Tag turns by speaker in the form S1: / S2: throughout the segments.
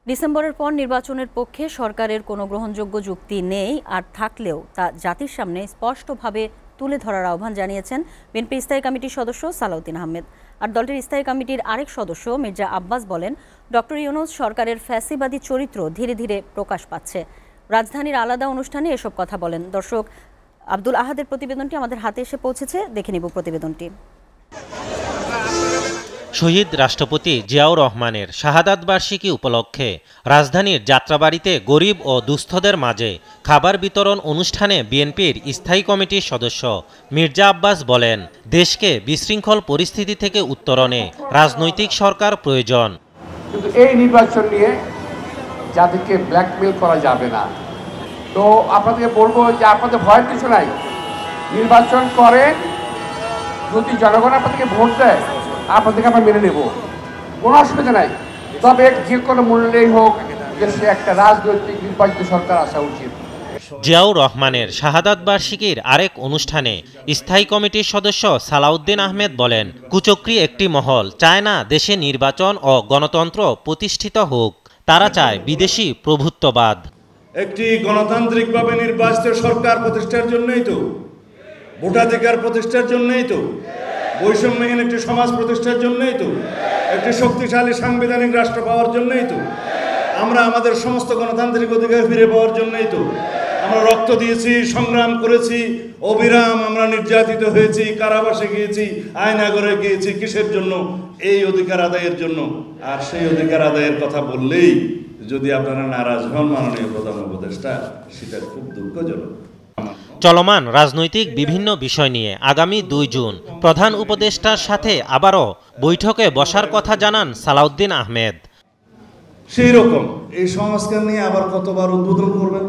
S1: ডিসেম্বরের পর নির্বাচনের পক্ষে সরকারের কোনো গ্রহণযোগ্য যুক্তি নেই, আর থাকলেও তা জাতির সামনে স্পষ্টভাবে তুলে ধরার আহ্বান জানিয়েছেন বিএনপি স্থায়ী কমিটির সদস্য সালাউদ্দিন আহমেদ। আর দলটির স্থায়ী কমিটির আরেক সদস্য মির্জা আব্বাস বলেন, ডক্টর ইউনূস সরকারের ফ্যাসিবাদী চরিত্র ধীরে ধীরে প্রকাশ পাচ্ছে। রাজধানীর আলাদা অনুষ্ঠানে এসব কথা বলেন। দর্শক, আব্দুল আহাদের প্রতিবেদনটি আমাদের হাতে এসে পৌঁছেছে, দেখে নিব প্রতিবেদনটি।
S2: শহীদ রাষ্ট্রপতি জিয়াউর রহমানের শাহাদাত বার্ষিকী উপলক্ষে রাজধানীর যাত্রাবাড়িতে গরিব ও দুস্থদের মাঝে খাবার বিতরণ অনুষ্ঠানে বিএনপির স্থায়ী কমিটির সদস্য মির্জা আব্বাস বলেন, দেশকে বিশৃঙ্খল পরিস্থিতি থেকে উত্তরণে রাজনৈতিক সরকার প্রয়োজন।
S3: কিন্তু এই নির্বাচন নিয়ে যাদেরকে ব্ল্যাকমেল করা যাবে না। তো আপনাদেরকে বলবো যে আপনাদের ভয়ের কিছু নাই, নির্বাচন করে যদি জনগণ আপনাদেরকে ভোট দেয় আপনাদেরকে আমরা মেনে নেব, কোনো অসুবিধা নাই। তবে যে কোনো মূল্যেই হোক দেশে একটা রাজনৈতিক নির্বাচিত সরকার আসা উচিত।
S2: জিয়াউর রহমানের শাহাদাত বার্ষিকীর আরেক অনুষ্ঠানে স্থায়ী কমিটির সদস্য সালাউদ্দিন আহমেদ বলেন, কুচক্রী একটি মহল চায় না দেশে নির্বাচন ও গণতন্ত্র প্রতিষ্ঠিত হোক, তারা চায় বিদেশি প্রভুত্ববাদ।
S4: একটি গণতান্ত্রিকভাবে নির্বাচিত সরকার প্রতিষ্ঠার জন্যই তো, ভোটাধিকার প্রতিষ্ঠার জন্যই তো, বৈষম্যহীন একটি সমাজ প্রতিষ্ঠার জন্যই তো, একটি শক্তিশালী সাংবিধানিক রাষ্ট্র পাওয়ার জন্যই তো, আমরা আমাদের সমস্ত গণতান্ত্রিক অধিকার ফিরে পাওয়ার জন্যই তো আমরা রক্ত দিয়েছি, সংগ্রাম করেছি, অবিরাম আমরা নির্যাতিত হয়েছি, কারাবাসে গিয়েছি, আয়নাগরে গিয়েছি। কিসের জন্য? এই অধিকার আদায়ের জন্য। আর সেই অধিকার আদায়ের কথা বললেই যদি আপনারা নারাজ হন মাননীয় প্রধান উপদেষ্টা, সেটা খুব দুঃখজনক।
S2: চলমান রাজনৈতিক বিভিন্ন বিষয় নিয়ে আগামী 2 জুন প্রধান উপদেষ্টার সাথে আবারও বৈঠকে বসার কথা জানান সালাউদ্দিন আহমেদ।
S4: সেই রকম এই সংস্কার নিয়ে আবার কতবার উদ্বোধন করবেন?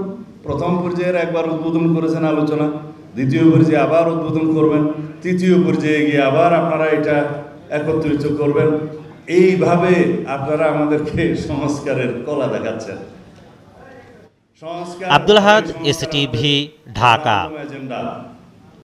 S4: প্রথম পর্যায়ের একবার উদ্বোধন করেছেন আলোচনা, দ্বিতীয় পর্যায়ে আবার উদ্বোধন করবেন, তৃতীয় পর্যায়ে গিয়ে আবার আপনারা এটা একত্রিত করবেন। এইভাবে আপনারা আমাদেরকে সংস্কারের কলা দেখাচ্ছেন।
S2: আব্দুল আহাদ, এসটিভি, ঢাকা।